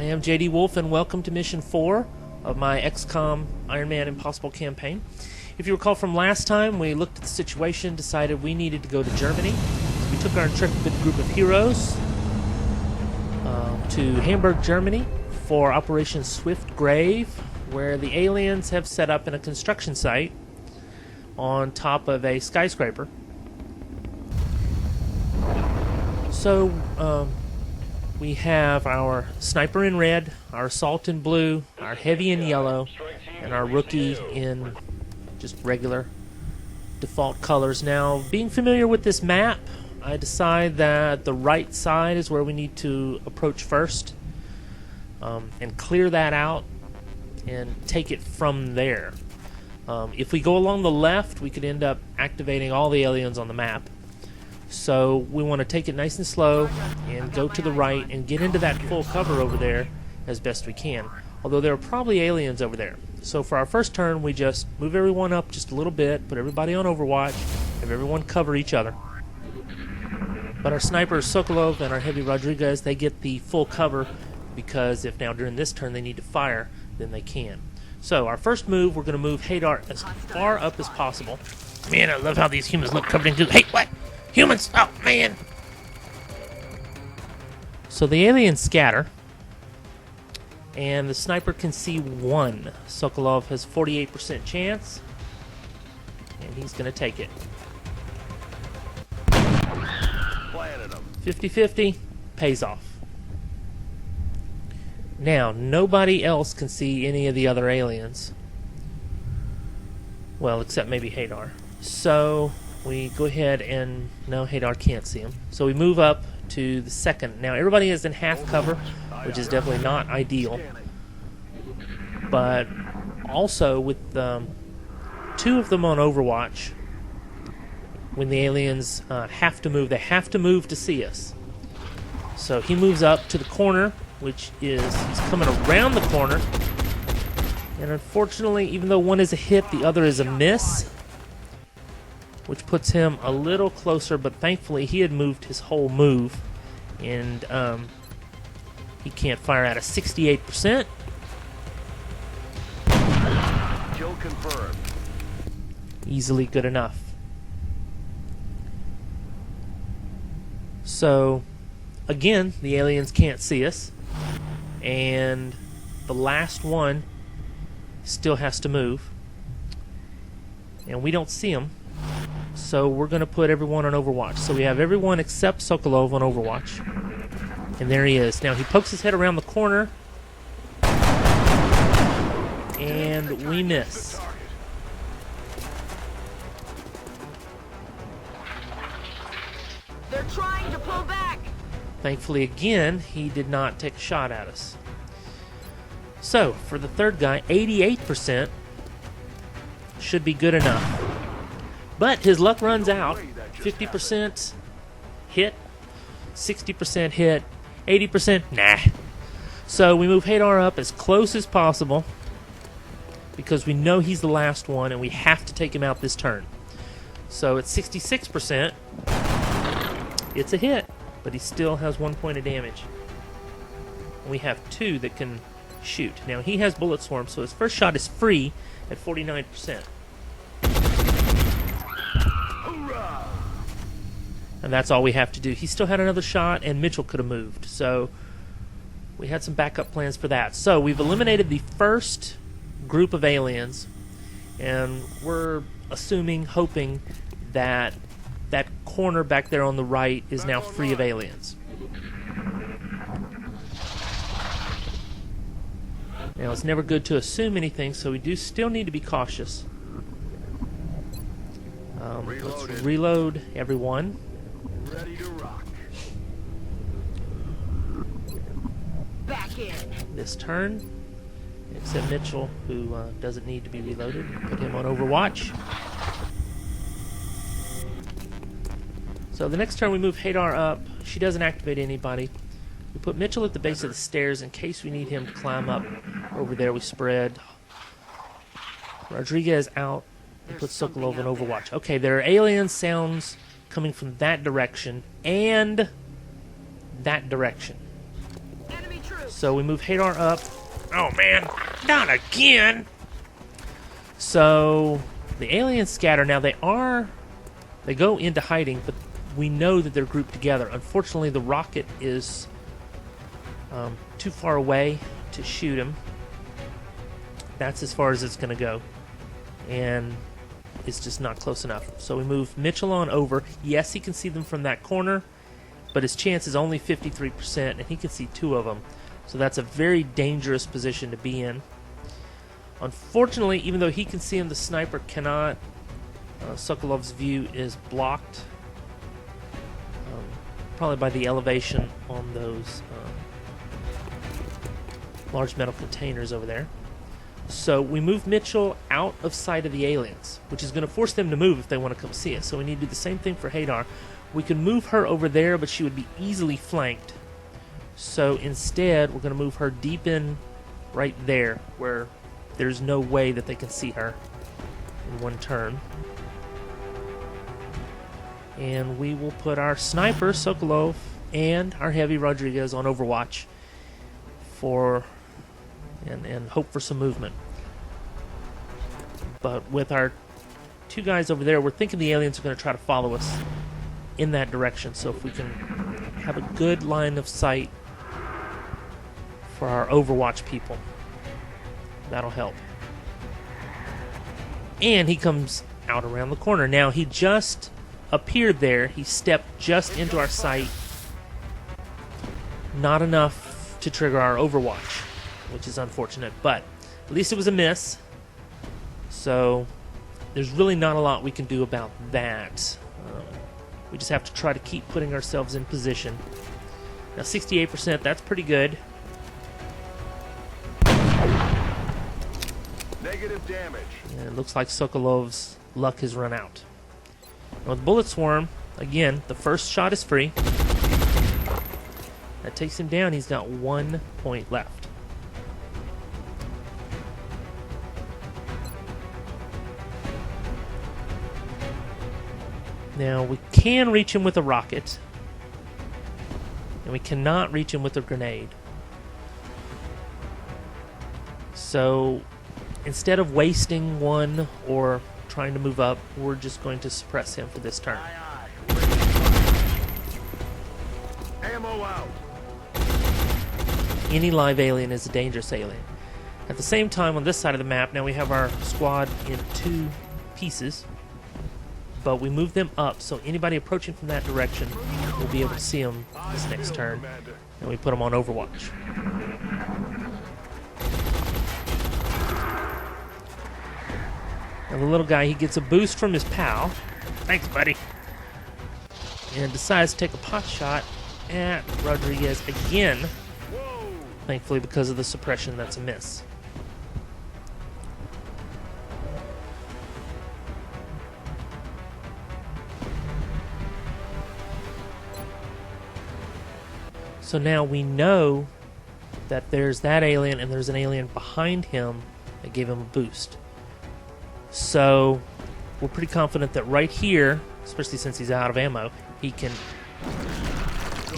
am JDWolf, and welcome to Mission 4 of my XCom Ironman Impossible campaign. If you recall from last time, we looked at the situation, decided we needed to go to Germany. So we took our intrepid group of heroes to Hamburg, Germany for Operation Swift Grave, where the aliens have set up in a construction site on top of a skyscraper. So, we have our sniper in red, our assault in blue, our heavy in yellow, and our rookie in just regular default colors. Now, being familiar with this map, I decide that the right side is where we need to approach first, and clear that out and take it from there. If we go along the left, we could end up activating all the aliens on the map. So we want to take it nice and slow and go to the right and get into that full cover over there as best we can. Although there are probably aliens over there. So for our first turn, we just move everyone up just a little bit, put everybody on Overwatch, have everyone cover each other. But our sniper Sokolov and our heavy Rodriguez, they get the full cover, because if now during this turn they need to fire, then they can. So our first move, we're going to move Hadar as far up as possible. Man, I love how these humans look covered in goo. Hey, what? Humans! Oh, man! So the aliens scatter, and the sniper can see one. Sokolov has 48% chance, and he's going to take it. 50-50, pays off. Now, nobody else can see any of the other aliens. Well, except maybe Hadar. So we go ahead and... no, Hadar can't see him. So we move up to the second. Now, everybody is in half cover, which is definitely not ideal. But also, with two of them on Overwatch, when the aliens have to move, they have to move to see us. So he moves up to the corner, which is... he's coming around the corner. And unfortunately, even though one is a hit, the other is a miss, which puts him a little closer, but thankfully he had moved his whole move, and he can't fire out of 68%. Kill confirmed. Easily good enough. So, again, the aliens can't see us, and the last one still has to move, and we don't see him. So we're going to put everyone on Overwatch. So we have everyone except Sokolov on Overwatch. And there he is. Now he pokes his head around the corner. And we miss. They're trying to pull back. Thankfully, again, he did not take a shot at us. So, for the third guy, 88% should be good enough. But his luck runs out. 50% hit, 60% hit, 80% nah. So we move Hadar up as close as possible, because we know he's the last one and we have to take him out this turn. So at 66%, it's a hit, but he still has 1 point of damage. And we have two that can shoot. Now he has bullet swarm, so his first shot is free at 49%. And that's all we have to do. He still had another shot, and Mitchell could have moved. So we had some backup plans for that. So we've eliminated the first group of aliens, and we're assuming, hoping that that corner back there on the right is now free of aliens. Now, it's never good to assume anything, so we do still need to be cautious. Let's reload everyone. Ready to rock. Back in. This turn, except Mitchell, who doesn't need to be reloaded. Put him on Overwatch. So the next turn we move Hadar up. She doesn't activate anybody. We put Mitchell at the base of the stairs in case we need him to climb up. Over there we spread. Rodriguez out. And put Sokolov on Overwatch. Okay, there are alien sounds coming from that direction and that direction. Enemy troops. So we move Hadar up. Oh man, not again! So the aliens scatter. Now they go into hiding, but we know that they're grouped together. Unfortunately, the rocket is too far away to shoot him. That's as far as it's going to go. And it's just not close enough. So we move Mitchell on over. Yes, he can see them from that corner, but his chance is only 53%, and he can see 2 of them. So that's a very dangerous position to be in. Unfortunately, even though he can see him, the sniper cannot. Sokolov's view is blocked, probably by the elevation on those large metal containers over there. So we move Mitchell out of sight of the aliens, which is going to force them to move if they want to come see us. So we need to do the same thing for Hadar. We can move her over there, but she would be easily flanked. So instead, we're going to move her deep in right there, where there's no way that they can see her in one turn. And we will put our sniper, Sokolov, and our heavy Rodriguez on overwatch for and hope for some movement. But with our 2 guys over there, we're thinking the aliens are going to try to follow us in that direction. So if we can have a good line of sight for our overwatch people, that'll help. And he comes out around the corner. Now he just appeared there. He stepped just into our sight. Not enough to trigger our overwatch, which is unfortunate, but at least it was a miss. So there's really not a lot we can do about that. We just have to try to keep putting ourselves in position. Now 68%, that's pretty good. Negative damage. And it looks like Sokolov's luck has run out. Now with Bullet Swarm, again, the first shot is free. That takes him down. He's got 1 point left. Now we can reach him with a rocket, and we cannot reach him with a grenade. So instead of wasting one or trying to move up, we're just going to suppress him for this turn. Ammo out. Any live alien is a dangerous alien. At the same time, on this side of the map, now we have our squad in 2 pieces, but we move them up, so anybody approaching from that direction will be able to see them this next turn, and we put them on overwatch. Now the little guy, he gets a boost from his pal. Thanks, buddy. And decides to take a pot shot at Rodriguez again. Thankfully, because of the suppression, that's a miss. So now we know that there's that alien and there's an alien behind him that gave him a boost. So we're pretty confident that right here, especially since he's out of ammo, he can...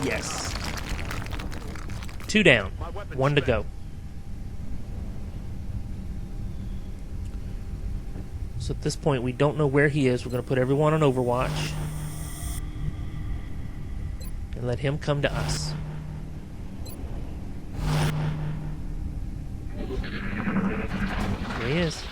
Yes. 2 down, 1 to go. So at this point, we don't know where he is. We're going to put everyone on overwatch and let him come to us. There he is.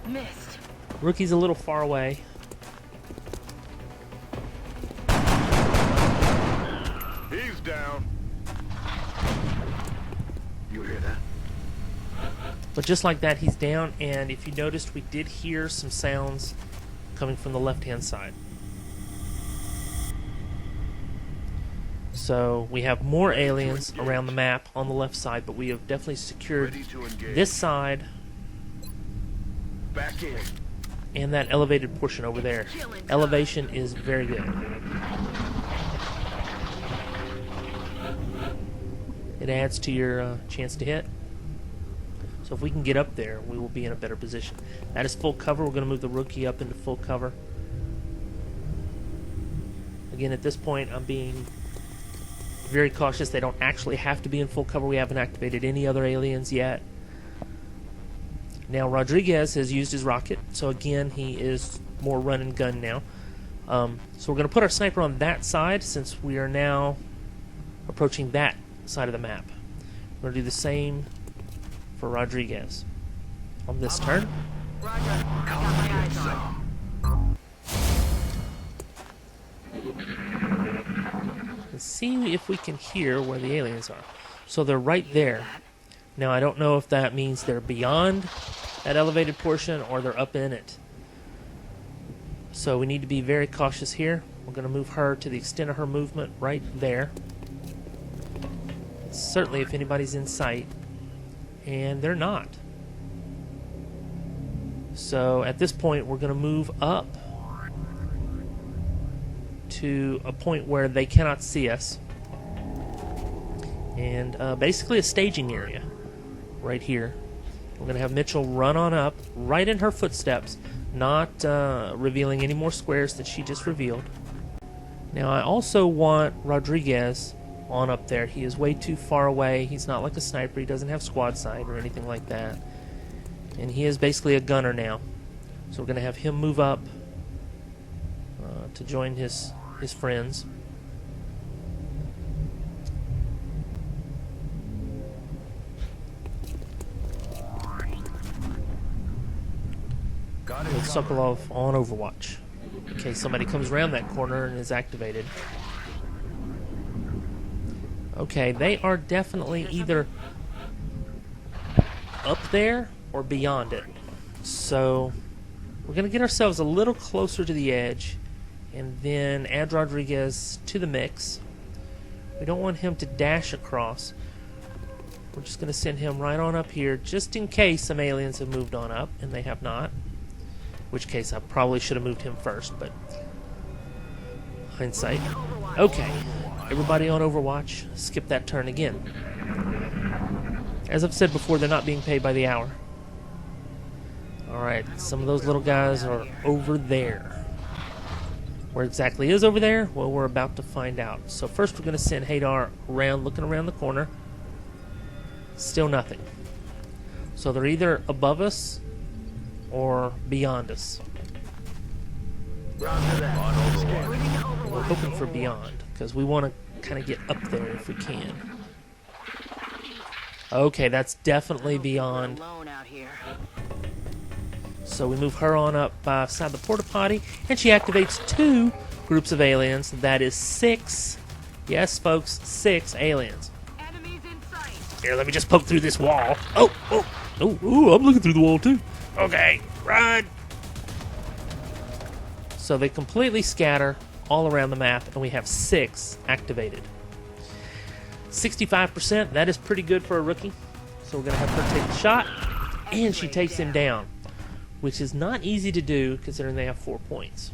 Missed. Rookie's a little far away. He's down. You hear that? But just like that, he's down, and if you noticed, we did hear some sounds coming from the left-hand side. So we have more aliens around the map on the left side, but we have definitely secured Ready to engage. this side Back in. and that elevated portion over there. Elevation is very good. It adds to your chance to hit. So if we can get up there, we will be in a better position. That is full cover. We're going to move the rookie up into full cover. Again, at this point, I'm being very cautious. They don't actually have to be in full cover. We haven't activated any other aliens yet. Now, Rodriguez has used his rocket, so again, he is more run and gun now. So we're going to put our sniper on that side since we are now approaching that side of the map. We're going to do the same for Rodriguez on this turn. Roger. I got my eyes on. Let's see if we can hear where the aliens are. So they're right there. Now, I don't know if that means they're beyond that elevated portion or they're up in it. So we need to be very cautious here. We're going to move her to the extent of her movement right there. Certainly if anybody's in sight. And they're not. So at this point we're going to move up to a point where they cannot see us. And basically a staging area right here. We're going to have Mitchell run on up right in her footsteps, not revealing any more squares that she just revealed. Now I also want Rodriguez on up there. He is way too far away. He's not like a sniper. He doesn't have squad sight or anything like that. And he is basically a gunner now. So we're going to have him move up to join his friends. With Sokolov on Overwatch in case somebody comes around that corner and is activated. Okay, they are definitely either up there or beyond it. So we're going to get ourselves a little closer to the edge and then add Rodriguez to the mix. We don't want him to dash across. We're just going to send him right on up here just in case some aliens have moved on up, and they have not. In which case I probably should have moved him first, but hindsight. Okay, everybody on Overwatch, skip that turn again. As I've said before, they're not being paid by the hour. Alright, some of those little guys are over there. Where exactly is over there? Well, we're about to find out. So first we're going to send Hadar around, looking around the corner. Still nothing. So they're either above us or beyond us. We're hoping for beyond, because we want to kind of get up there if we can. Okay, that's definitely beyond. Alone out here. So we move her on up beside the porta potty, and she activates 2 groups of aliens. That is 6. Yes, folks, 6 aliens. Enemies in sight. Here, let me just poke through this wall. Oh, I'm looking through the wall too. Okay, run. So they completely scatter all around the map, and we have 6 activated. 65%, that is pretty good for a rookie. So we're going to have her take the shot, and she takes him down, which is not easy to do considering they have 4 points.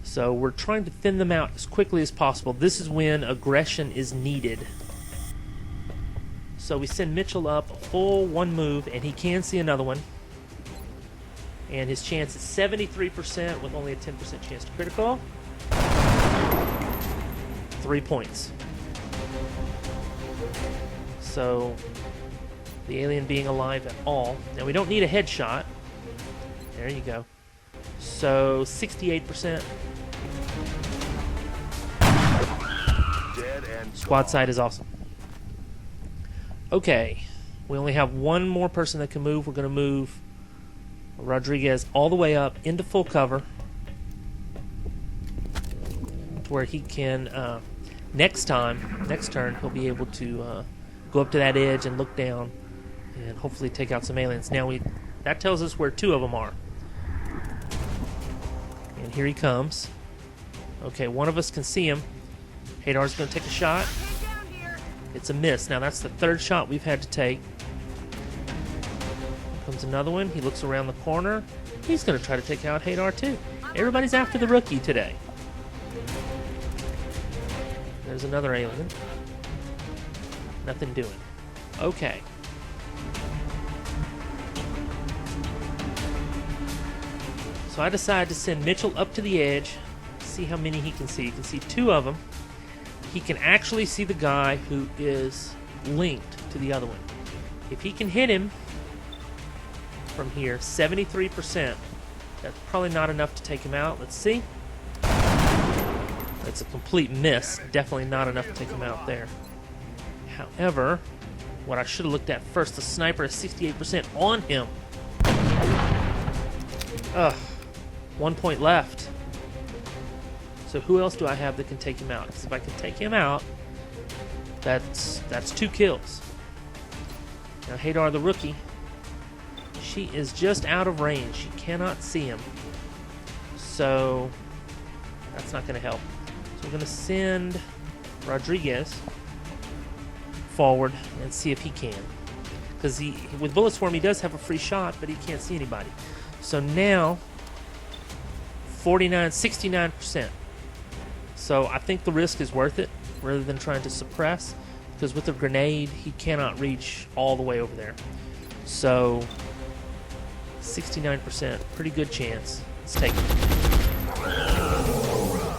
So we're trying to thin them out as quickly as possible. This is when aggression is needed. So we send Mitchell up a full 1 move, and he can see another one. And his chance is 73% with only a 10% chance to critical. 3 points. So the alien being alive at all. Now we don't need a headshot. There you go. So 68%. Dead and Squad side is awesome. Okay, we only have 1 more person that can move. We're going to move Rodriguez all the way up into full cover to where he can next turn he'll be able to go up to that edge and look down and hopefully take out some aliens. Now that tells us where 2 of them are, and here he comes. Okay, 1 of us can see him. Hadar's going to take a shot. It's a miss. Now that's the 3rd shot we've had to take. Here comes another one. He looks around the corner. He's going to try to take out Hadar too. Everybody's after the rookie today. There's another alien. Nothing doing. Okay. So So I decided to send Mitchell up to the edge, see how many he can see. You can see 2 of them. He can actually see the guy who is linked to the other one. If he can hit him from here, 73%, that's probably not enough to take him out. Let's see. That's a complete miss. Definitely not enough to take him out there. However, what I should have looked at first, the sniper is 68% on him. Ugh. 1 point left. So who else do I have that can take him out? Because if I can take him out, that's 2 kills. Now Hadar the rookie, she is just out of range. She cannot see him. So that's not going to help. So we're going to send Rodriguez forward and see if he can. Because with bullet swarm, he does have a free shot, but he can't see anybody. So now, 69%. So I think the risk is worth it, rather than trying to suppress. Because with a grenade, he cannot reach all the way over there. So, 69%, pretty good chance. Let's take it.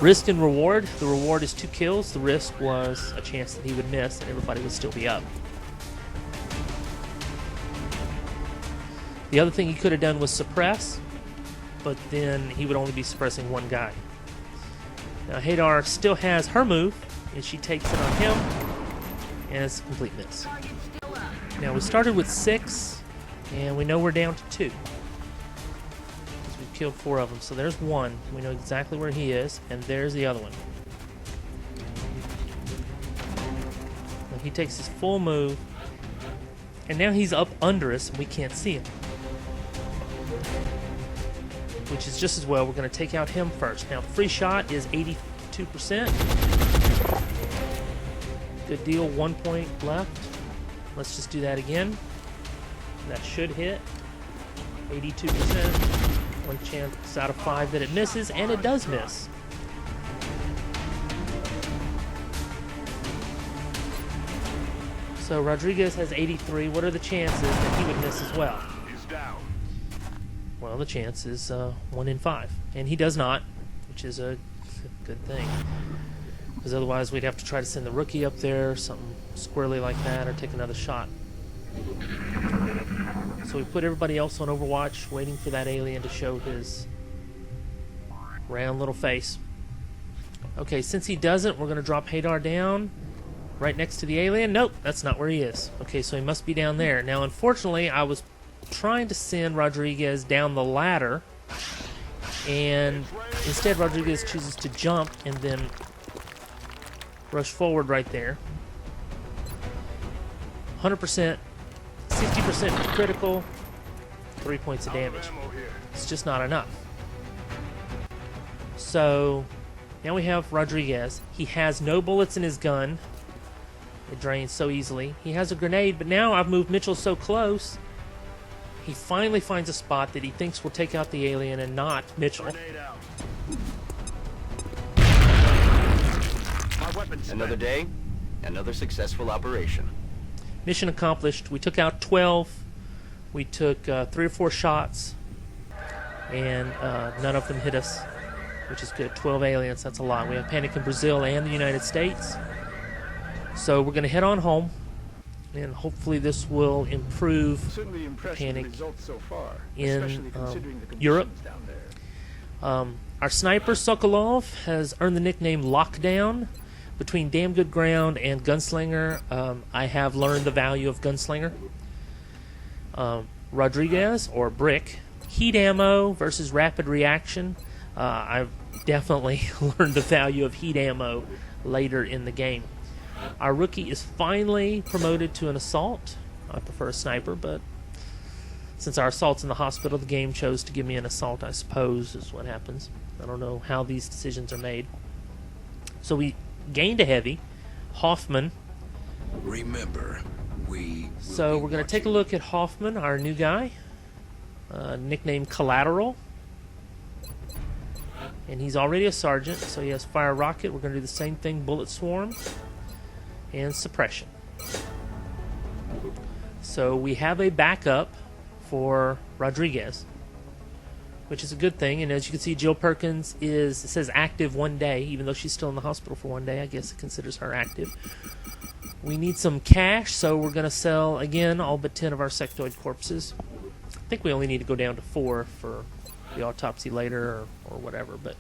Risk and reward. The reward is 2 kills. The risk was a chance that he would miss and everybody would still be up. The other thing he could have done was suppress, but then he would only be suppressing 1 guy. Now Hadar still has her move, and she takes it on him, and it's a complete miss. Now we started with 6, and we know we're down to 2. Because we've killed 4 of them. So there's 1. We know exactly where he is, and there's the other one. Now he takes his full move, and now he's up under us, and we can't see him. Which is just as well. We're going to take out him first. Now, the free shot is 82%. Good deal. 1 point left. Let's just do that again. That should hit. 82%. 1 chance out of 5 that it misses, and it does miss. So Rodriguez has 83. What are the chances that he would miss as well? He's down. Well, the chance is 1 in 5. And he does not, which is a good thing. Because otherwise we'd have to try to send the rookie up there, something squirrely like that, or take another shot. So we put everybody else on Overwatch, waiting for that alien to show his round little face. Okay, since he doesn't, we're going to drop Hadar down right next to the alien. Nope, that's not where he is. Okay, so he must be down there. Now, unfortunately, I was trying to send Rodriguez down the ladder, and instead Rodriguez chooses to jump and then rush forward right there. 100%, 60% critical, 3 points of damage. It's just not enough. So now we have Rodriguez. He has no bullets in his gun. It drains so easily. He has a grenade, but now I've moved Mitchell so close. He finally finds a spot that he thinks will take out the alien and not Mitchell. Another day, another successful operation. Mission accomplished. We took out 12. We took 3 or 4 shots, and none of them hit us, which is good. 12 aliens, that's a lot. We have panic in Brazil and the United States. So we're going to head on home, and hopefully this will improve panic so far, in Europe. Our sniper, Sokolov, has earned the nickname Lockdown. Between Damn Good Ground and Gunslinger, I have learned the value of Gunslinger. Rodriguez, or Brick, heat ammo versus rapid reaction. I've definitely learned the value of heat ammo later in the game. Our rookie is finally promoted to an assault. I prefer a sniper, but since our assault's in the hospital, the game chose to give me an assault, I suppose, is what happens. I don't know how these decisions are made. So we gained a heavy, Hoffman. Remember, So we're going to take a look at Hoffman, our new guy, nicknamed Collateral. And he's already a sergeant, so he has fire rocket. We're going to do the same thing, bullet swarm, and suppression. So we have a backup for Rodriguez. which is a good thing. And as you can see, Jill Perkins it says active 1 day, even though she's still in the hospital for 1 day. I guess it considers her active. We need some cash, so we're going to sell, again, all but 10 of our sectoid corpses. I think we only need to go down to 4 for the autopsy later or whatever. But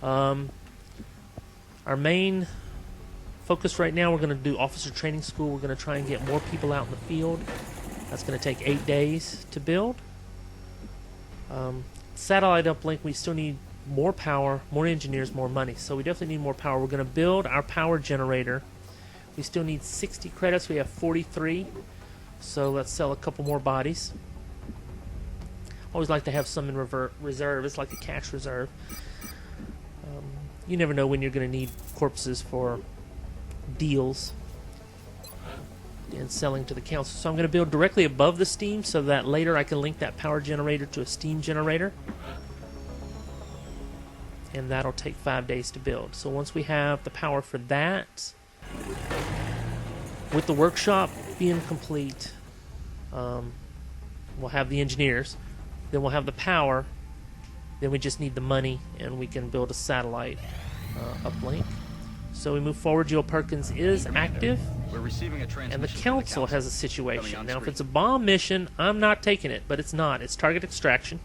our main focus right now, we're going to do officer training school. We're going to try and get more people out in the field. That's going to take 8 days to build. Satellite uplink, we still need more power, more engineers, more money. So we definitely need more power. We're going to build our power generator. We still need 60 credits. We have 43. So let's sell a couple more bodies. Always like to have some in reserve. It's like a cash reserve. You never know when you're going to need corpses for deals and selling to the council. So I'm going to build directly above the steam so that later I can link that power generator to a steam generator. And that'll take 5 days to build. So once we have the power for that, with the workshop being complete, we'll have the engineers, then we'll have the power, then we just need the money, and we can build a satellite uplink. So we move forward. Jill Perkins is active, We're receiving a and transmission the from council has a situation. Now, if it's a bomb mission, I'm not taking it, but it's not. It's target extraction.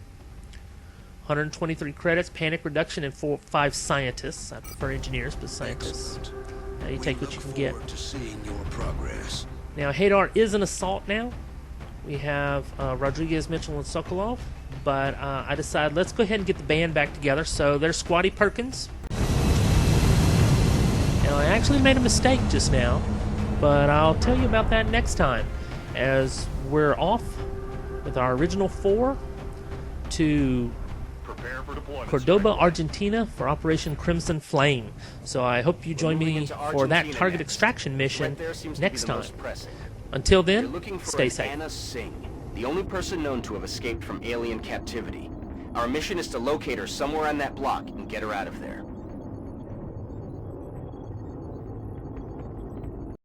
123 credits, panic reduction, and 5 scientists. I prefer engineers, but scientists. Excellent. Now you take what you can get. Forward to seeing your progress. Now, Hadar is an assault now. We have Rodriguez, Mitchell, and Sokolov. But I decided let's go ahead and get the band back together. So there's Squatty Perkins. Now, I actually made a mistake just now, but I'll tell you about that next time, as we're off with our original 4 to Prepare for deployment. Cordoba, Strike. Argentina for Operation Crimson Flame. So I hope you join moving me into for that Argentina target next. extraction mission Right there seems to next be the time. most pressing. Until You're then, looking for stay an safe. Anna Singh, the only person known to have escaped from alien captivity. Our mission is to locate her somewhere on that block and get her out of there.